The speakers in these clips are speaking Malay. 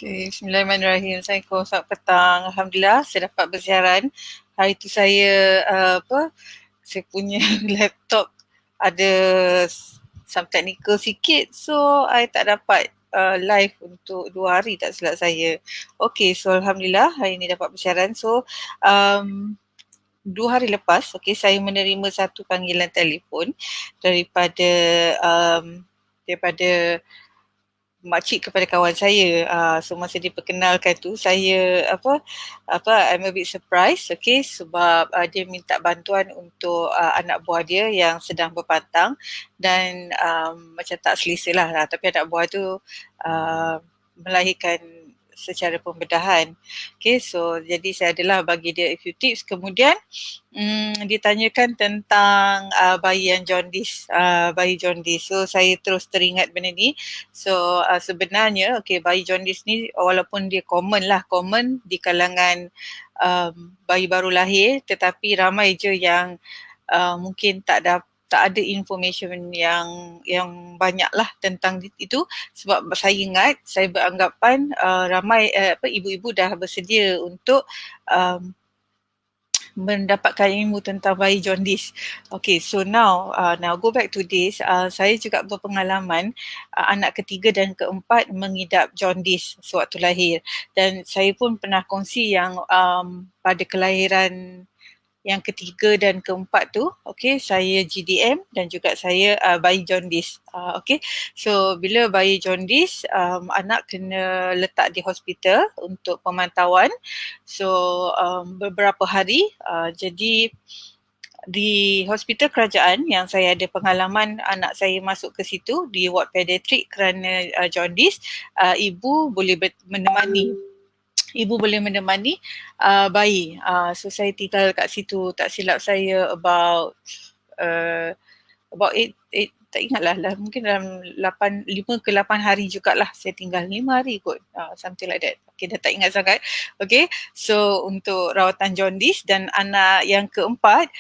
Okay, Bismillahirrahmanirrahim. Assalamualaikum, selamat petang. Alhamdulillah, saya dapat bersiaran. Hari tu saya, saya punya laptop ada some technical sikit. So, I tak dapat live untuk 2 hari tak silap saya. Okay, so Alhamdulillah hari ni dapat bersiaran. So, 2 hari lepas, okay, saya menerima satu panggilan telefon daripada daripada makcik kepada kawan saya. So masa dia perkenalkan tu, saya I'm a bit surprised, okay, sebab dia minta bantuan untuk anak buah dia yang sedang berpantang dan macam tak selesa lah. Tapi anak buah tu melahirkan secara pembedahan. Okay, so jadi saya adalah bagi dia a few tips. Kemudian ditanyakan tentang bayi yang jaundice, bayi jaundice. So saya terus teringat benda ni. So sebenarnya bayi jaundice ni walaupun dia common di kalangan bayi baru lahir, tetapi ramai je yang mungkin tak ada information yang banyak lah tentang itu. Sebab saya ingat, saya beranggapan ramai ibu-ibu dah bersedia untuk mendapatkan ilmu tentang bayi jaundice. Okay, so now go back to this. Saya juga berpengalaman anak ketiga dan keempat mengidap jaundice sewaktu lahir. Dan saya pun pernah kongsi yang pada kelahiran yang ketiga dan keempat tu, okay, saya GDM dan juga saya bayi jaundice. Okay, so bila bayi jaundice, anak kena letak di hospital untuk pemantauan. So beberapa hari, jadi di hospital kerajaan yang saya ada pengalaman anak saya masuk ke situ di ward pediatrik kerana jaundice, ibu boleh menemani bayi. So saya tinggal kat situ, tak silap saya about 8 tak ingatlah lah, mungkin dalam 5 ke 8 hari jugalah saya tinggal, 5 hari kot, something like that. Okay, dah tak ingat sangat. Okay, so untuk rawatan jaundice dan anak yang keempat,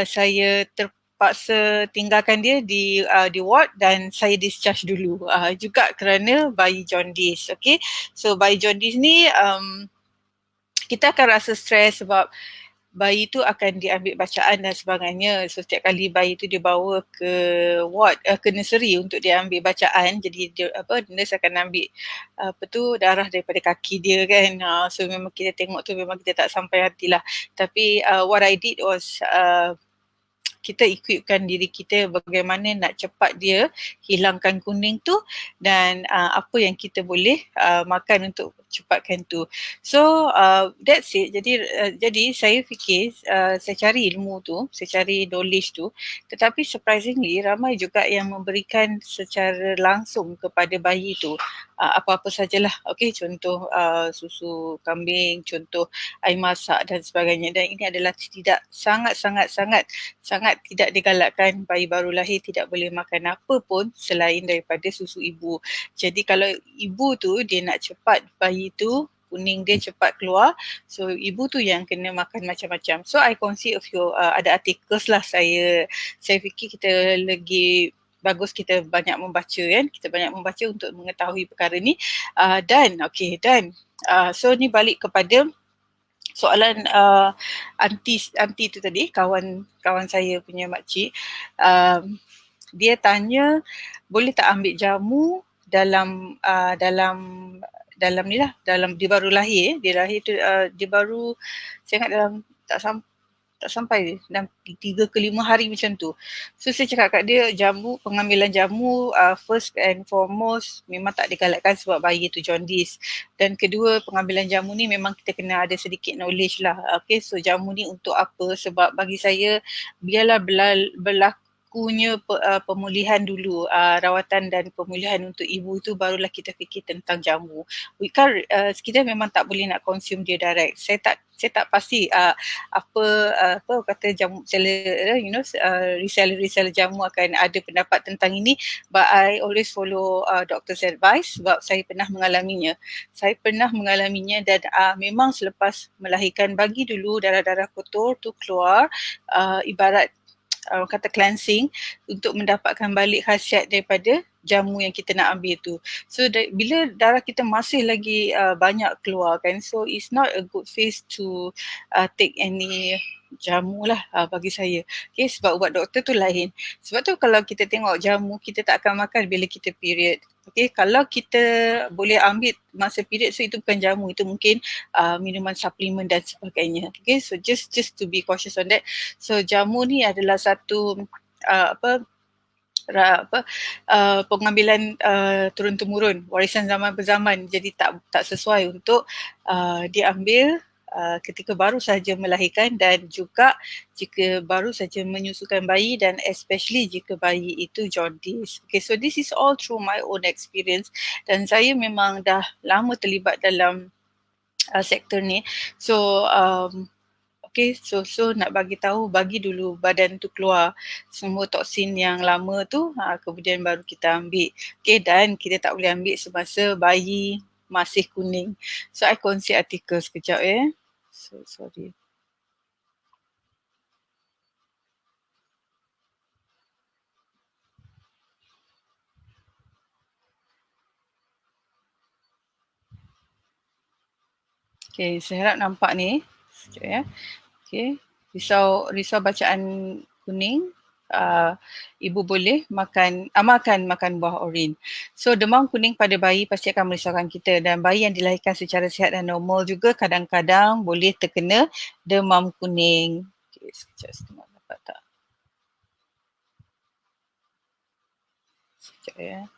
saya terpaksa tinggalkan dia di ward dan saya discharge dulu juga kerana bayi jaundice. Okay, so bayi jaundice ni kita akan rasa stres sebab bayi tu akan diambil bacaan dan sebagainya. So setiap kali bayi tu dibawa ke ward, ke nursery untuk diambil bacaan, jadi nurse akan ambil darah daripada kaki dia kan. So memang kita tengok tu memang kita tak sampai hati lah. Tapi what I did was kita equipkan diri kita bagaimana nak cepat dia hilangkan kuning tu dan apa yang kita boleh makan untuk cepatkan tu. So that's it. Jadi saya fikir saya cari ilmu tu, saya cari knowledge tu, tetapi surprisingly ramai juga yang memberikan secara langsung kepada bayi tu apa-apa sajalah. Okay, contoh susu kambing, contoh air masak dan sebagainya, dan ini adalah sangat tidak digalakkan. Bayi baru lahir tidak boleh makan apa pun selain daripada susu ibu. Jadi kalau ibu tu dia nak cepat bayi tu kuning dia cepat keluar, so ibu tu yang kena makan macam-macam. So I kongsi a few ada articles lah. Saya fikir kita lagi bagus kita banyak membaca kan, kita banyak membaca untuk mengetahui perkara ni. Dan so ni balik kepada soalan anti tu tadi, kawan saya punya makcik, dia tanya boleh tak ambil jamu dalam dia baru lahir, dia baru saya ingat dalam tak sampai dalam 3 ke 5 hari macam tu. So saya cakap kat dia, pengambilan jamu first and foremost memang tak digalakkan sebab bayi tu jaundice. Dan kedua, pengambilan jamu ni memang kita kena ada sedikit knowledge lah. Okay, so jamu ni untuk apa? Sebab bagi saya biarlah berlakunya pemulihan dulu, rawatan dan pemulihan untuk ibu tu, barulah kita fikir tentang jamu. Kita memang tak boleh nak consume dia direct. Saya tak pasti apa kata jamu seller, reseller jamu akan ada pendapat tentang ini, but I always follow doctor's advice sebab saya pernah mengalaminya dan memang selepas melahirkan bagi dulu darah-darah kotor tu keluar, ibarat kata cleansing untuk mendapatkan balik khasiat daripada jamu yang kita nak ambil tu. So bila darah kita masih lagi banyak keluar kan, so it's not a good phase to take any jamu lah bagi saya. Okay, sebab ubat doktor tu lain. Sebab tu kalau kita tengok jamu, kita tak akan makan bila kita period. Okay, kalau kita boleh ambil masa period, so itu bukan jamu, itu mungkin minuman suplemen dan sebagainya. Okay, so just to be cautious on that. So jamu ni adalah satu pengambilan turun-temurun, warisan zaman berzaman, jadi tak sesuai untuk diambil ketika baru saja melahirkan dan juga jika baru saja menyusukan bayi dan especially jika bayi itu jaundice. Okay, so this is all through my own experience dan saya memang dah lama terlibat dalam sektor ni. So okay, so nak bagi tahu, bagi dulu badan tu keluar semua toksin yang lama tu, kemudian baru kita ambil. Okay, dan kita tak boleh ambil semasa bayi masih kuning. So I kongsi artikel sekejap So sorry. Okay, saya harap nampak ni. Sekejap Okay, risau bacaan kuning. Ibu boleh makan buah oren. So demam kuning pada bayi pasti akan merisaukan kita dan bayi yang dilahirkan secara sihat dan normal juga kadang-kadang boleh terkena demam kuning. Okay, sekejap setengah dapat tak? Sekejap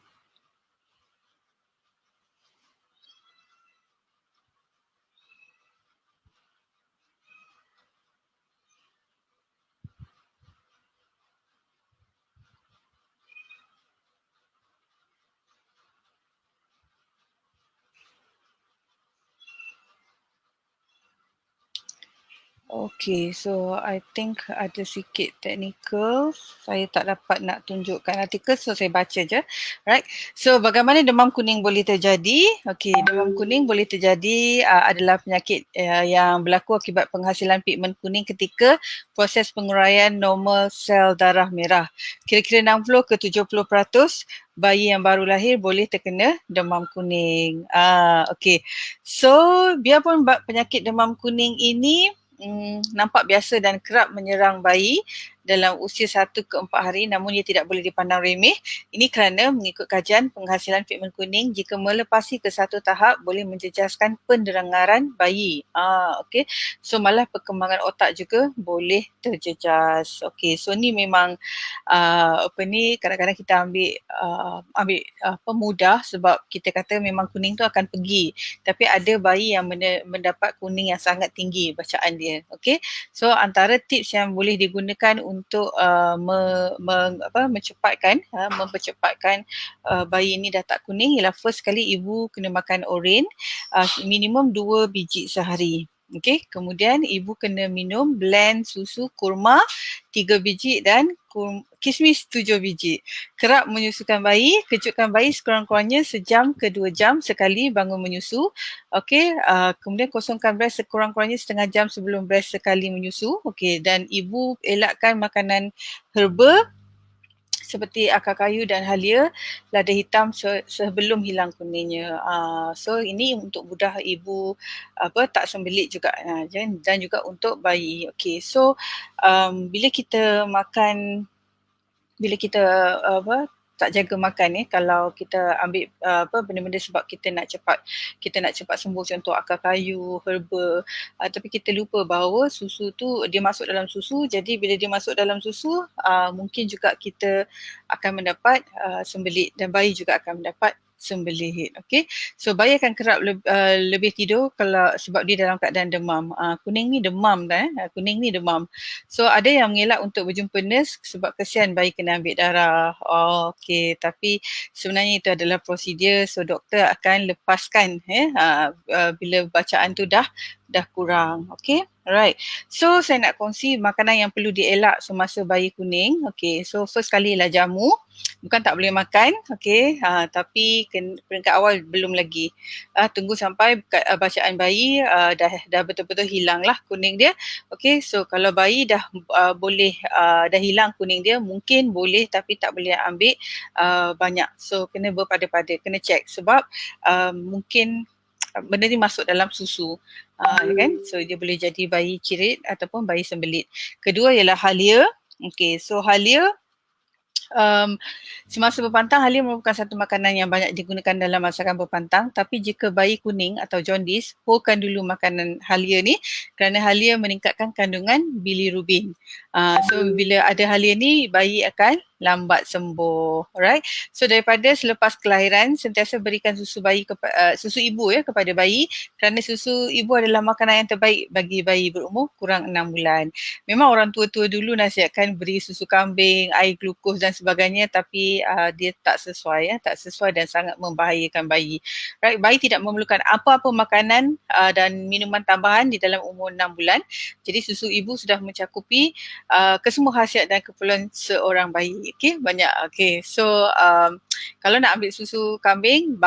Okay, so I think ada sikit technical. Saya tak dapat nak tunjukkan artikel, so saya baca je. Right. So bagaimana demam kuning boleh terjadi? Okay, demam kuning boleh terjadi adalah penyakit yang berlaku akibat penghasilan pigmen kuning ketika proses penguraian normal sel darah merah. Kira-kira 60 ke 70% bayi yang baru lahir boleh terkena demam kuning. Okay. So biarpun penyakit demam kuning ini nampak biasa dan kerap menyerang bayi dalam usia 1 ke 4 hari namun ia tidak boleh dipandang remeh. Ini kerana mengikut kajian penghasilan pigmen kuning jika melepasi ke satu tahap boleh menjejaskan pendengaran bayi. Okay. So malah perkembangan otak juga boleh terjejas. Okay. So ni memang kadang-kadang kita ambil pemudah sebab kita kata memang kuning tu akan pergi. Tapi ada bayi yang mendapat kuning yang sangat tinggi bacaan dia. Okay. So antara tips yang boleh digunakan untuk mempercepatkan bayi ini dah tak kuning ialah first kali ibu kena makan oren minimum 2 biji sehari. Okay, kemudian ibu kena minum blend susu kurma 3 biji dan kismis 7 biji. Kerap menyusukan bayi, kejutkan bayi sekurang-kurangnya sejam ke 2 jam sekali bangun menyusu. Okay, kemudian kosongkan breast sekurang-kurangnya setengah jam sebelum breast sekali menyusu. Okay, dan ibu elakkan makanan herba seperti akar kayu dan halia, lada hitam sebelum hilang kuningnya. So ini untuk mudah ibu tak sembelit juga dan juga untuk bayi. Okay, so bila kita tak jaga makan kalau kita ambil benda-benda sebab kita nak cepat sembuh, contoh akar kayu, herba, tapi kita lupa bahawa susu tu dia masuk dalam susu, jadi bila dia masuk dalam susu mungkin juga kita akan mendapat sembelit dan bayi juga akan mendapat sembelit. Okay, so bayi akan kerap lebih tidur kalau sebab dia dalam keadaan demam. Kuning ni demam kuning ni demam. So ada yang mengelak untuk berjumpa nurse sebab kesian bayi kena ambil darah. Okay, tapi sebenarnya itu adalah prosedur, so doktor akan lepaskan bila bacaan tu dah kurang. Okay, alright. So saya nak kongsi makanan yang perlu dielak semasa bayi kuning. Okay, so first kali ialah jamu. bukan tak boleh makan, okey, tapi peringkat awal belum lagi. Tunggu sampai bacaan bayi dah betul-betul hilang lah kuning dia. Okey, so kalau bayi dah boleh dah hilang kuning dia, mungkin boleh tapi tak boleh ambil banyak. So kena berpada-pada, kena check sebab mungkin benda ni masuk dalam susu. Kan? So dia boleh jadi bayi cirit ataupun bayi sembelit. Kedua ialah halia. Okay, so halia semasa berpantang, halia merupakan satu makanan yang banyak digunakan dalam masakan berpantang, tapi jika bayi kuning atau jaundice, hold dulu makanan halia ni kerana halia meningkatkan kandungan bilirubin. So bila ada halia ni, bayi akan lambat sembuh. Alright. So daripada selepas kelahiran, sentiasa berikan susu bayi susu ibu kepada bayi kerana susu ibu adalah makanan yang terbaik bagi bayi berumur kurang 6 bulan. Memang orang tua-tua dulu nasihatkan beri susu kambing, air glukos dan sebagainya, tapi dia tak sesuai dan sangat membahayakan bayi. Right, bayi tidak memerlukan apa-apa makanan dan minuman tambahan di dalam umur 6 bulan. Jadi susu ibu sudah mencakupi kesemua khasiat dan keperluan seorang bayi. Okay, banyak. Okay, so kalau nak ambil susu kambing,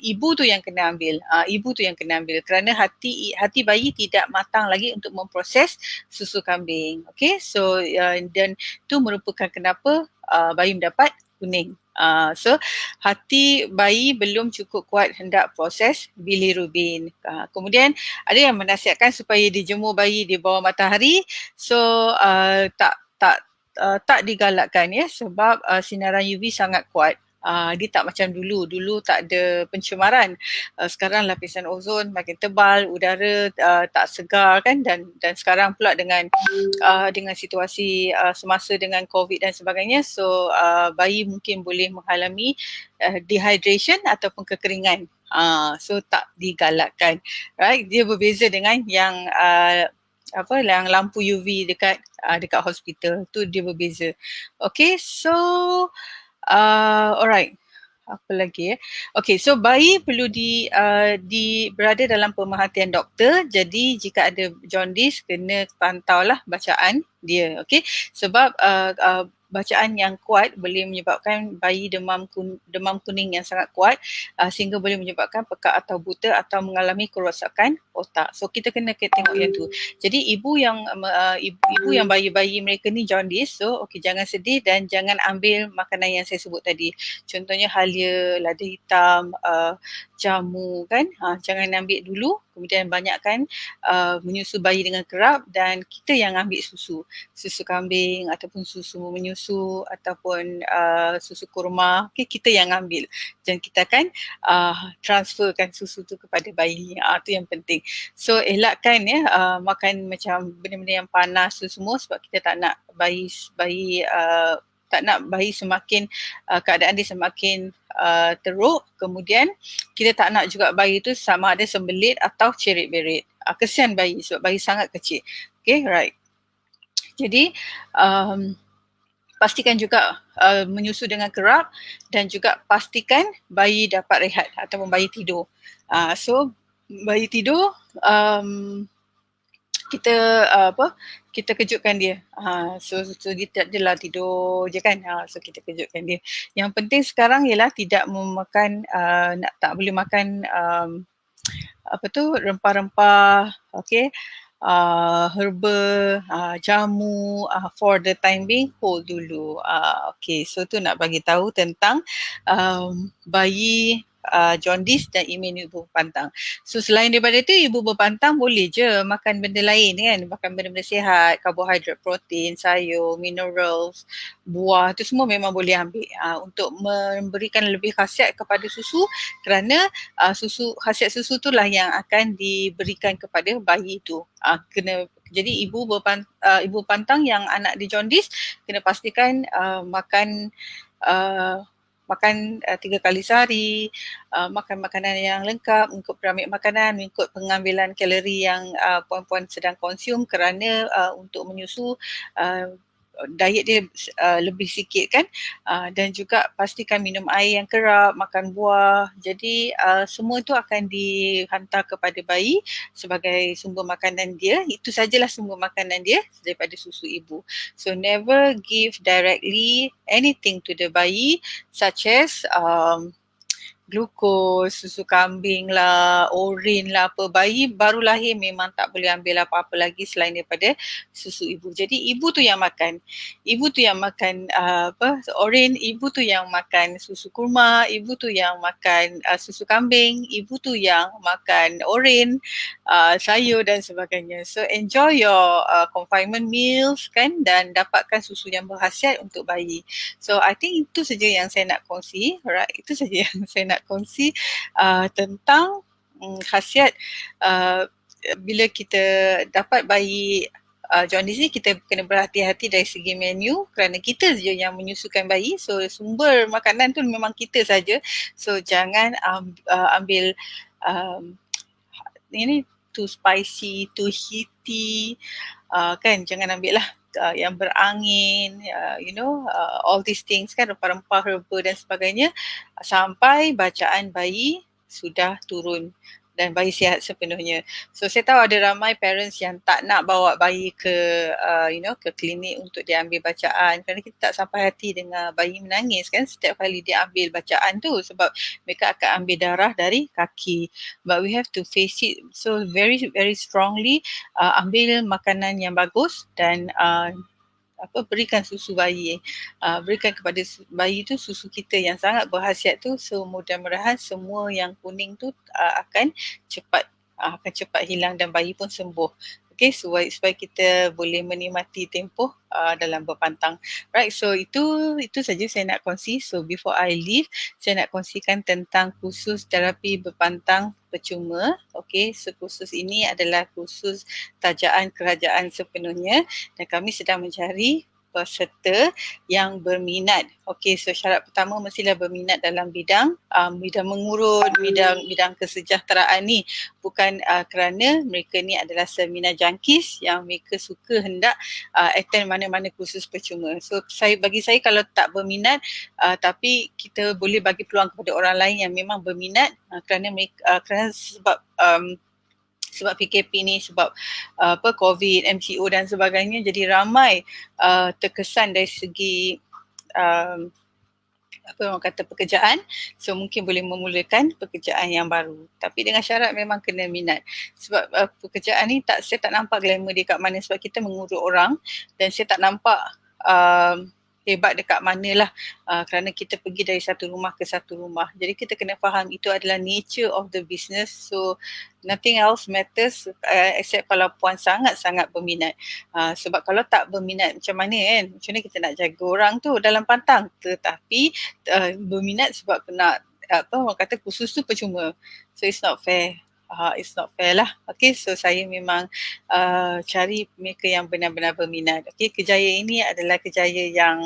ibu tu yang kena ambil. Ibu tu yang kena ambil kerana hati bayi tidak matang lagi untuk memproses susu kambing. Okay, so dan itu merupakan kenapa bayi mendapat kuning. So hati bayi belum cukup kuat hendak proses bilirubin. Kemudian ada yang menasihatkan supaya dijemur bayi di bawah matahari. So tak digalakkan sebab sinaran UV sangat kuat. Dia tak macam dulu tak ada pencemaran. Sekarang lapisan ozon makin tebal, udara tak segar kan, dan sekarang pula dengan situasi semasa dengan COVID dan sebagainya, so bayi mungkin boleh mengalami dehydration ataupun kekeringan. So tak digalakkan. Right, dia berbeza dengan yang yang lampu UV dekat hospital tu, dia berbeza. Okay, so alright. Apa lagi Okay, so bayi perlu berada dalam pemerhatian doktor. Jadi jika ada jaundice, kena pantaulah bacaan dia. Okay, sebab bacaan yang kuat boleh menyebabkan bayi demam kuning yang sangat kuat sehingga boleh menyebabkan pekak atau buta atau mengalami kerosakan otak. So kita kena tengok yang tu. Jadi ibu yang bayi-bayi mereka ni jaundice, so jangan sedih dan jangan ambil makanan yang saya sebut tadi. Contohnya halia, lada hitam, jamu kan. Jangan ambil dulu. Kemudian banyakkan menyusu bayi dengan kerap dan kita yang ambil susu kambing ataupun susu menyusu ataupun susu kurma. Okay, kita yang ambil dan kita akan transferkan susu tu kepada bayi. Tu yang penting. So elakkan makan macam benda-benda yang panas tu semua sebab kita tak nak bayi semakin keadaan dia semakin teruk. Kemudian kita tak nak juga bayi tu sama ada sembelit atau cerit-berit. Kesian bayi sebab bayi sangat kecil. Okay, right. Jadi pastikan juga menyusu dengan kerap dan juga pastikan bayi dapat rehat ataupun bayi tidur. So bayi tidur, kita kejutkan dia. So dia tak adalah tidur je kan. So kita kejutkan dia. Yang penting sekarang ialah tidak memakan, tak boleh makan rempah-rempah, okay, herba, jamu, for the time being hold dulu. Okay, so tu nak bagi tahu tentang bayi jaundice dan imun ibu berpantang. So selain daripada itu, ibu berpantang boleh je makan benda lain kan, makan benda-benda sihat, karbohidrat, protein, sayur, minerals, buah, tu semua memang boleh ambil untuk memberikan lebih khasiat kepada susu kerana khasiat susu itulah yang akan diberikan kepada bayi itu. Jadi ibu berpantang yang anak di jaundice kena pastikan makan 3 kali sehari, makan makanan yang lengkap, mengikut piramid makanan, mengikut pengambilan kalori yang puan-puan sedang konsum kerana untuk menyusu diet dia lebih sikit kan, dan juga pastikan minum air yang kerap, makan buah. Jadi semua itu akan dihantar kepada bayi sebagai sumber makanan dia. Itu sajalah sumber makanan dia daripada susu ibu. So never give directly anything to the bayi such as glukos, susu kambing lah, orin lah, apa. Bayi baru lahir memang tak boleh ambil apa-apa lagi selain daripada susu ibu. Jadi ibu tu yang makan. Ibu tu yang makan orin, ibu tu yang makan susu kurma, ibu tu yang makan susu kambing, ibu tu yang makan orin, sayur dan sebagainya. So enjoy your confinement meals kan, dan dapatkan susu yang berkhasiat untuk bayi. So I think itu saja yang saya nak kongsi, alright. Itu saja yang saya nak kongsi tentang khasiat bila kita dapat bayi jaundice ni. Kita kena berhati-hati dari segi menu kerana kita saja yang menyusukan bayi. So sumber makanan tu memang kita saja. So jangan ambil ini too spicy, too heaty, kan, jangan ambil lah yang berangin, all these things kan, rempah-rempah, herba dan sebagainya, sampai bacaan bayi sudah turun dan bayi sihat sepenuhnya. So saya tahu ada ramai parents yang tak nak bawa bayi ke ke klinik untuk dia ambil bacaan, kerana kita tak sampai hati dengan bayi menangis kan setiap kali dia ambil bacaan tu, sebab mereka akan ambil darah dari kaki. But we have to face it so very very strongly. Ambil makanan yang bagus dan berikan susu bayi, berikan kepada bayi tu susu kita yang sangat berkhasiat tu. So mudah-mudahan semua yang kuning tu akan cepat hilang dan bayi pun sembuh. Okay, supaya kita boleh menikmati tempoh dalam berpantang. Right, so itu saja saya nak kongsi. So before I leave, saya nak kongsikan tentang kursus terapi berpantang percuma. Okay, so kursus ini adalah kursus tajaan kerajaan sepenuhnya dan kami sedang mencari peserta yang berminat. Okey, so syarat pertama mestilah berminat dalam bidang mengurut, bidang kesejahteraan ni. Bukan kerana mereka ni adalah seminar junkies yang mereka suka hendak attend mana-mana kursus percuma. So bagi saya kalau tak berminat, tapi kita boleh bagi peluang kepada orang lain yang memang berminat, kerana sebab PKP ni, sebab COVID, MCO dan sebagainya, jadi ramai terkesan dari segi orang kata pekerjaan. So mungkin boleh memulakan pekerjaan yang baru, tapi dengan syarat memang kena minat. Sebab pekerjaan ni saya tak nampak glamour dia kat mana, sebab kita mengurut orang dan saya tak nampak hebat dekat manalah, kerana kita pergi dari satu rumah ke satu rumah. Jadi kita kena faham itu adalah nature of the business. So nothing else matters except kalau puan sangat-sangat berminat. Sebab kalau tak berminat macam mana kan, macam mana kita nak jaga orang tu dalam pantang. Tetapi berminat sebab nak orang kata kursus tu percuma. So it's not fair. It's not fair lah. Okay, so saya memang cari mereka yang benar-benar berminat. Okay, kejayaan ini adalah kejayaan yang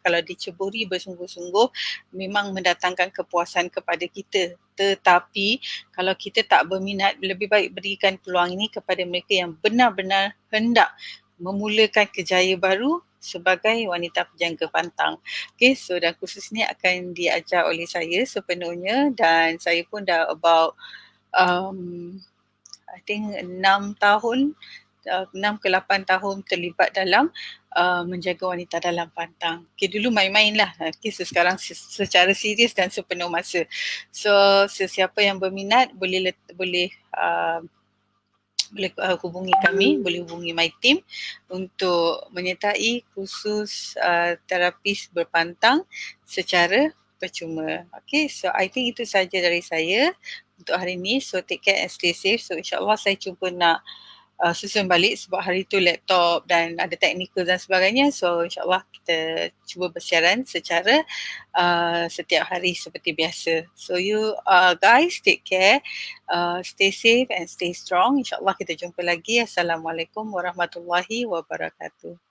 kalau diceburi bersungguh-sungguh memang mendatangkan kepuasan kepada kita. Tetapi kalau kita tak berminat, lebih baik berikan peluang ini kepada mereka yang benar-benar hendak memulakan kejayaan baru sebagai wanita penjangka pantang. Okay, so dan kursus ini akan diajar oleh saya sepenuhnya dan saya pun dah about I think 6 tahun, 6 ke 8 tahun terlibat dalam menjaga wanita dalam pantang. Okay, dulu main-main lah. Okay, so sekarang secara serius dan sepenuh masa. So sesiapa yang berminat boleh hubungi kami, boleh hubungi my team untuk menyertai kursus terapis berpantang secara percuma. Okay, so I think itu saja dari saya untuk hari ini. So take care and stay safe. So insyaAllah saya cuba nak susun balik sebab hari tu laptop dan ada technical dan sebagainya. So insyaAllah kita cuba bersiaran secara setiap hari seperti biasa. So you guys take care, stay safe and stay strong. InsyaAllah kita jumpa lagi. Assalamualaikum warahmatullahi wabarakatuh.